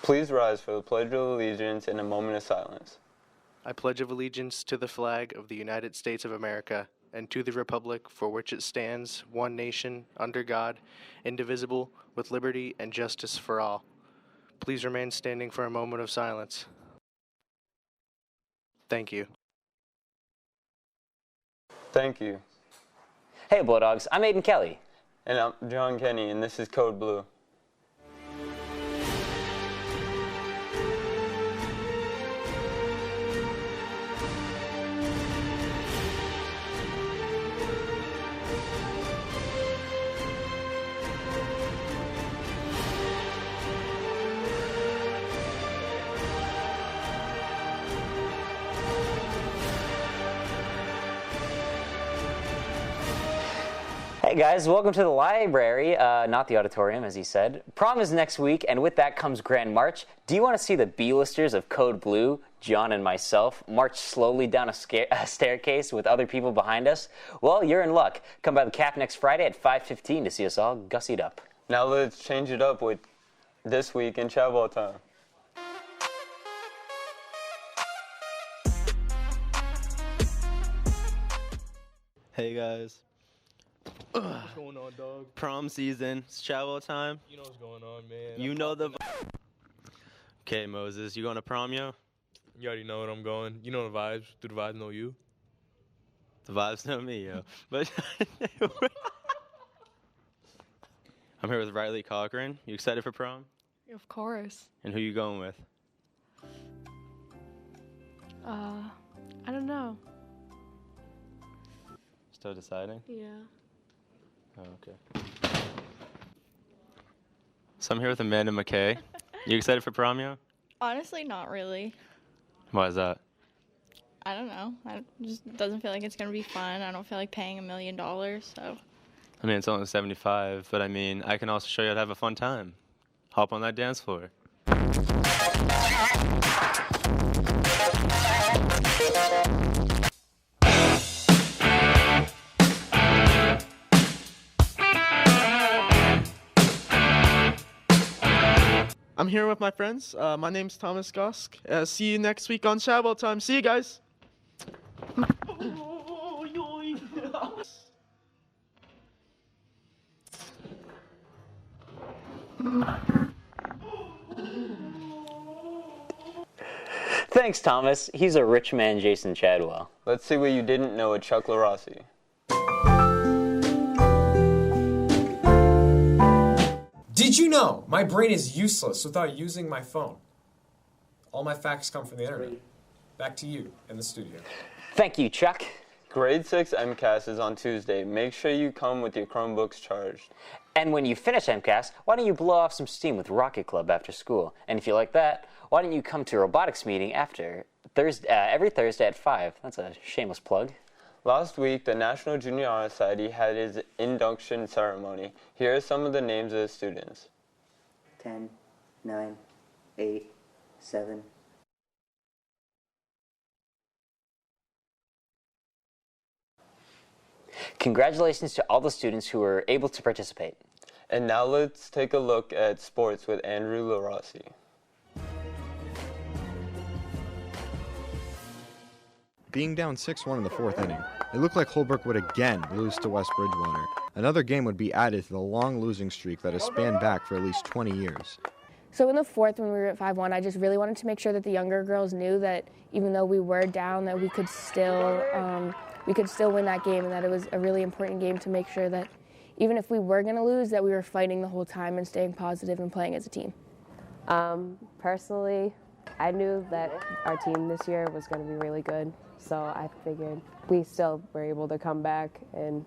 Please rise for the Pledge of Allegiance in a moment of silence. I pledge of allegiance to the flag of the United States of America and to the republic for which it stands, one nation, under God, indivisible, with liberty and justice for all. Please remain standing for a moment of silence. Thank you. Thank you. Hey, Bulldogs, I'm Aiden Kelly. And I'm John Kenny, and this is Code Blue. Hey guys, welcome to the library, not the auditorium, as he said. Prom is next week, and with that comes Grand March. Do you want to see the B-listers of Code Blue, John and myself, march slowly down a staircase with other people behind us? Well, you're in luck. Come by the CAP next Friday at 5:15 to see us all gussied up. Now let's change it up with This Week in Travel Time. Hey guys. What's going on, dog? Prom season. It's travel time. You know what's going on, man. You know the... Okay, Moses. You going to prom, yo? You already know what I'm going. You know the vibes. Do the vibes know you? The vibes know me, yo. But I'm here with Riley Cochran. You excited for prom? Of course. And who you going with? I don't know. Still deciding? Yeah. Oh, okay. So I'm here with Amanda McKay. You excited for prom, yo? Honestly, not really. Why is that? I don't know. It just doesn't feel like it's going to be fun. I don't feel like paying $1 million, so. I mean, it's only 75, but I mean, I can also show you how to have a fun time. Hop on that dance floor. I'm here with my friends. My name's Thomas Gosk. See you next week on Travel Time. See you guys. Thanks, Thomas. He's a rich man, Jason Chadwell. Let's see what you didn't know with Chuck LaRossi. Did you know my brain is useless without using my phone? All my facts come from the internet. Back to you in the studio. Thank you, Chuck. Grade 6 MCAS is on Tuesday. Make sure you come with your Chromebooks charged. And when you finish MCAS, why don't you blow off some steam with Rocket Club after school? And if you like that, why don't you come to a robotics meeting every Thursday at 5? That's a shameless plug. Last week, the National Junior Honor Society had its induction ceremony. Here are some of the names of the students. 10, 9, 8, 7. Congratulations to all the students who were able to participate. And now let's take a look at sports with Andrew LaRossi. Being down 6-1 in the fourth inning, it looked like Holbrook would again lose to West Bridgewater. Another game would be added to the long losing streak that has spanned back for at least 20 years. So in the fourth, when we were at 5-1, I just really wanted to make sure that the younger girls knew that even though we were down, that we could still win that game, and that it was a really important game to make sure that even if we were going to lose, that we were fighting the whole time and staying positive and playing as a team. Personally, I knew that our team this year was going to be really good, so I figured we still were able to come back and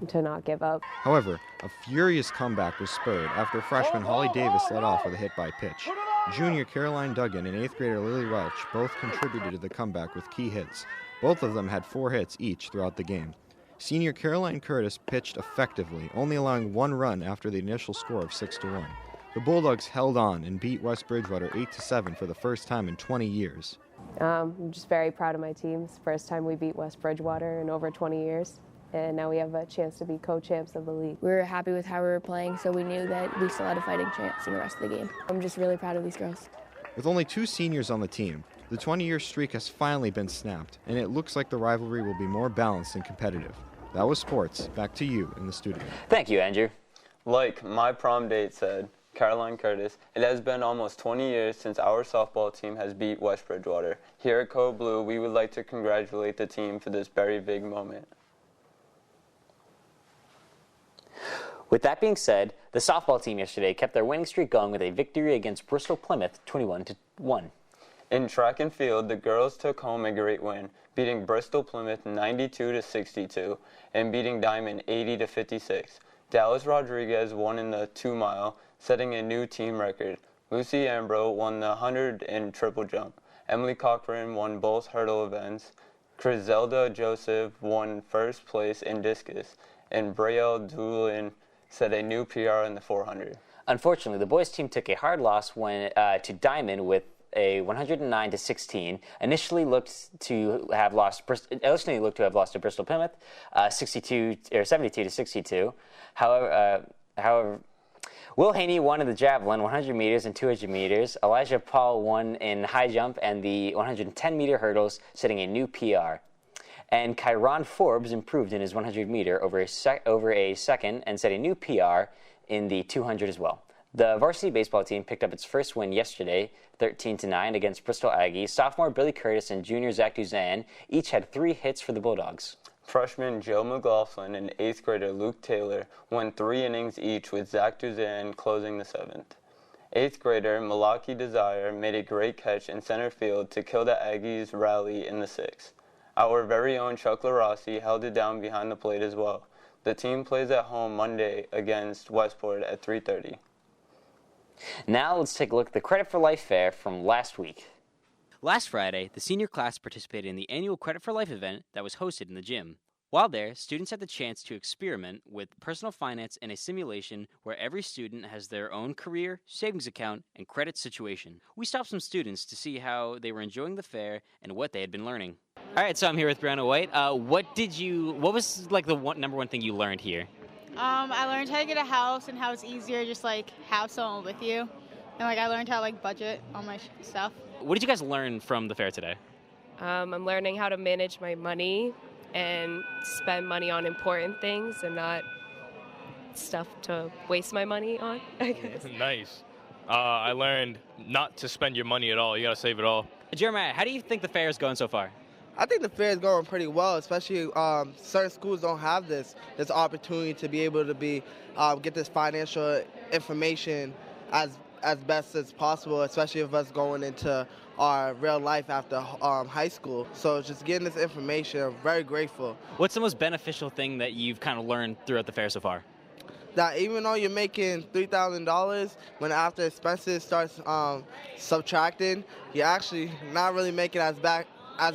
to not give up. However, a furious comeback was spurred after freshman Holly Davis led off with a hit by pitch. Junior Caroline Duggan and 8th grader Lily Welch both contributed to the comeback with key hits. Both of them had 4 hits each throughout the game. Senior Caroline Curtis pitched effectively, only allowing 1 run after the initial score of 6-1. The Bulldogs held on and beat West Bridgewater 8-7 for the first time in 20 years. I'm just very proud of my team. It's the first time we beat West Bridgewater in over 20 years. and now we have a chance to be co-champs of the league. We were happy with how we were playing, so we knew that we still had a fighting chance in the rest of the game. I'm just really proud of these girls. With only 2 seniors on the team, the 20-year streak has finally been snapped, and it looks like the rivalry will be more balanced and competitive. That was sports. Back to you in the studio. Thank you, Andrew. Like my prom date said, Caroline Curtis, it has been almost 20 years since our softball team has beat West Bridgewater. Here at Code Blue, we would like to congratulate the team for this very big moment. With that being said, the softball team yesterday kept their winning streak going with a victory against Bristol Plymouth 21-1. In track and field, the girls took home a great win, beating Bristol Plymouth 92-62 and beating Diamond 80-56. Dallas Rodriguez won in the 2-mile, setting a new team record. Lucy Ambro won the 100 and triple jump. Emily Cochran won both hurdle events. Criselda Joseph won first place in discus, and Braille Doolin set a new PR in the 400. Unfortunately, the boys team took a hard loss to Diamond with a 109-16. Initially looked to have lost to Bristol Plymouth, 72-62. However, Will Haney won in the javelin, 100 meters and 200 meters. Elijah Paul won in high jump and the 110-meter hurdles, setting a new PR. And Kyron Forbes improved in his 100-meter over a second and set a new PR in the 200 as well. The varsity baseball team picked up its first win yesterday, 13-9 against Bristol Aggies. Sophomore Billy Curtis and junior Zach Duzan each had 3 hits for the Bulldogs. Freshman Joe McLaughlin and 8th grader Luke Taylor won 3 innings each, with Zach Duzan closing the 7th. 8th grader Malaki Desire made a great catch in center field to kill the Aggies' rally in the 6th. Our very own Chuck LaRossi held it down behind the plate as well. The team plays at home Monday against Westport at 3:30. Now let's take a look at the Credit for Life Fair from last week. Last Friday, the senior class participated in the annual Credit for Life event that was hosted in the gym. While there, students had the chance to experiment with personal finance in a simulation where every student has their own career, savings account, and credit situation. We stopped some students to see how they were enjoying the fair and what they had been learning. All right, so I'm here with Brianna White. What was like the number one thing you learned here? I learned how to get a house and how it's easier just like have someone with you. And like I learned how to like budget all my stuff. What did you guys learn from the fair today? I'm learning how to manage my money and spend money on important things and not stuff to waste my money on, I guess. Nice. I learned not to spend your money at all. You got to save it all. Jeremiah, how do you think the fair is going so far? I think the fair is going pretty well, especially certain schools don't have this opportunity to be able to get this financial information as best as possible, especially of us going into our real life after high school. So just getting this information, I'm very grateful. What's the most beneficial thing that you've kind of learned throughout the fair so far? That even though you're making $3,000, when after expenses starts subtracting, you're actually not really making as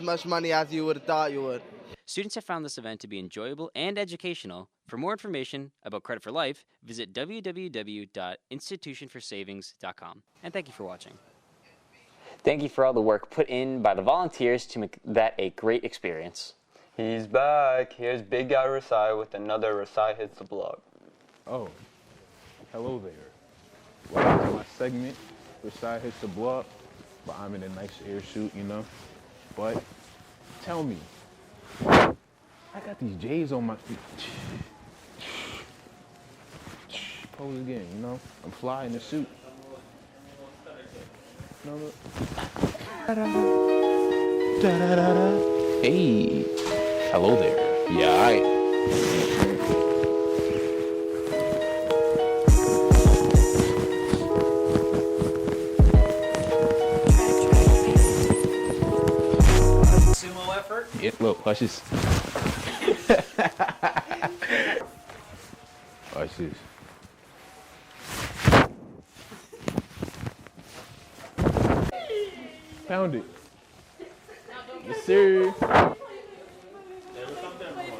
much money as you would have thought you would. Students have found this event to be enjoyable and educational. For more information about Credit for Life, visit www.institutionforsavings.com. And thank you for watching. Thank you for all the work put in by the volunteers to make that a great experience. He's back. Here's Big Guy Rasai with another Rasai Hits the Blog. Oh, hello there. Welcome to my segment, Rasai Hits the Blog, but I'm in a nice air suit, you know. But tell me, I got these J's on my feet. Pose again, you know. I'm fly in the suit. No, look. Hey, hello there. Yeah, alright. Yeah, look, watch this. Watch this. Found it. Yes, sir.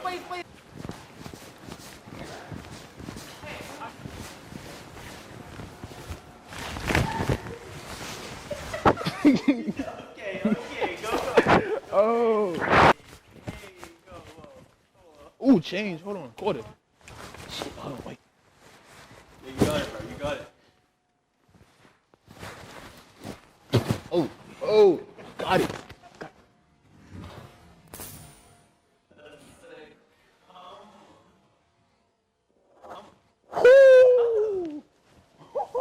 Wait. Okay, go. Oh. Ooh, change. Hold on. Quarter. Shit. Hold on. Wait. Yeah, you got it, bro. You got it. Oh. Got it.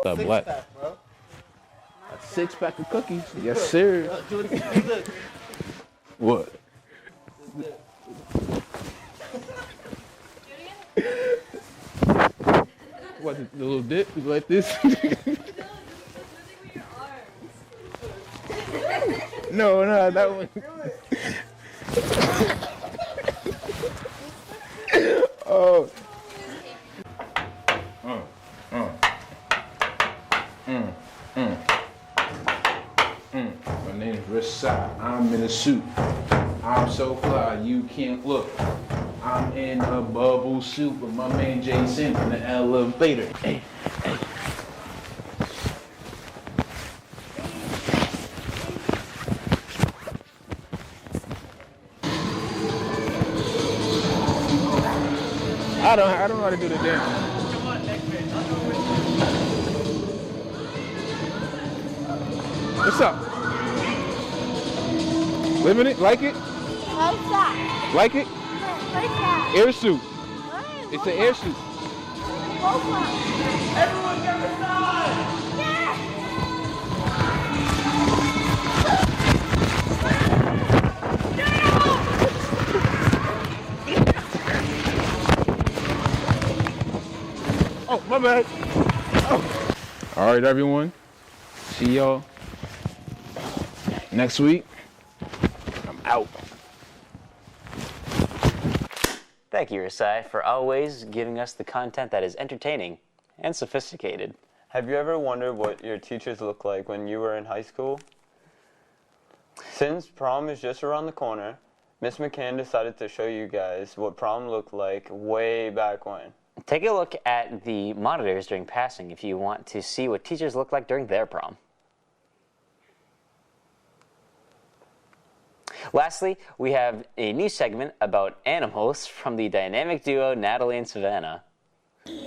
That black. Bro. A 6-pack of cookies. Yes, sir. What? What, the little dip? You like this? No, that one. Oh. My name's Rashad. I'm in a suit. I'm so fly, you can't look. I'm in a bubble suit with my man Jason in the elevator. Hey. I don't know how to do the dance. Come on, next man. I'll do it. What's up? Living it? Like it? What's that? Like it? What's that? Air suit. It's an air suit. Everyone get beside! Oh, my bad. Oh. All right, everyone. See y'all next week. I'm out. Thank you, Rasai, for always giving us the content that is entertaining and sophisticated. Have you ever wondered what your teachers looked like when you were in high school? Since prom is just around the corner, Miss McCann decided to show you guys what prom looked like way back when. Take a look at the monitors during passing if you want to see what teachers look like during their prom. Lastly, we have a new segment about animals from the dynamic duo Natalie and Savannah.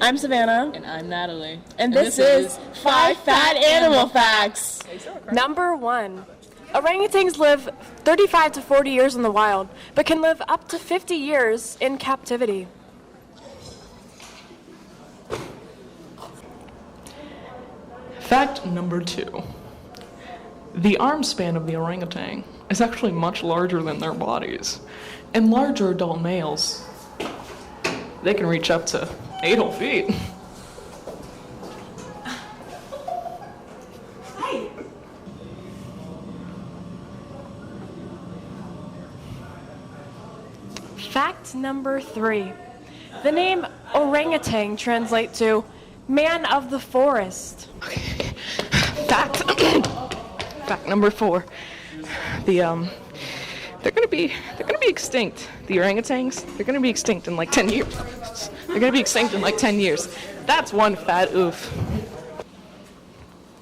I'm Savannah. And I'm Natalie. And this is 5 Fat Animal Facts. Number 1. Orangutans live 35 to 40 years in the wild, but can live up to 50 years in captivity. Fact number 2. The arm span of the orangutan is actually much larger than their bodies. In larger adult males, they can reach up to 8 whole feet. Fact number 3. The name orangutan translates to man of the forest. Fact number 4. They're gonna be extinct. The orangutans, they're gonna be extinct in like 10 years. They're gonna be extinct in like 10 years. That's one fat oof.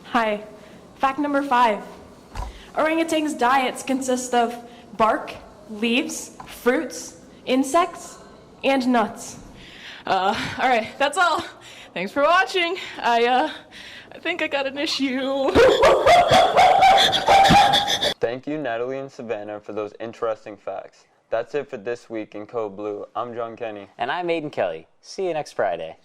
Hi. Fact number 5. Orangutans' diets consist of bark, leaves, fruits, insects, and nuts. Alright, that's all. Thanks for watching. I think I got an issue. Thank you, Natalie and Savannah, for those interesting facts. That's it for this week in Code Blue. I'm John Kenny. And I'm Aiden Kelly. See you next Friday.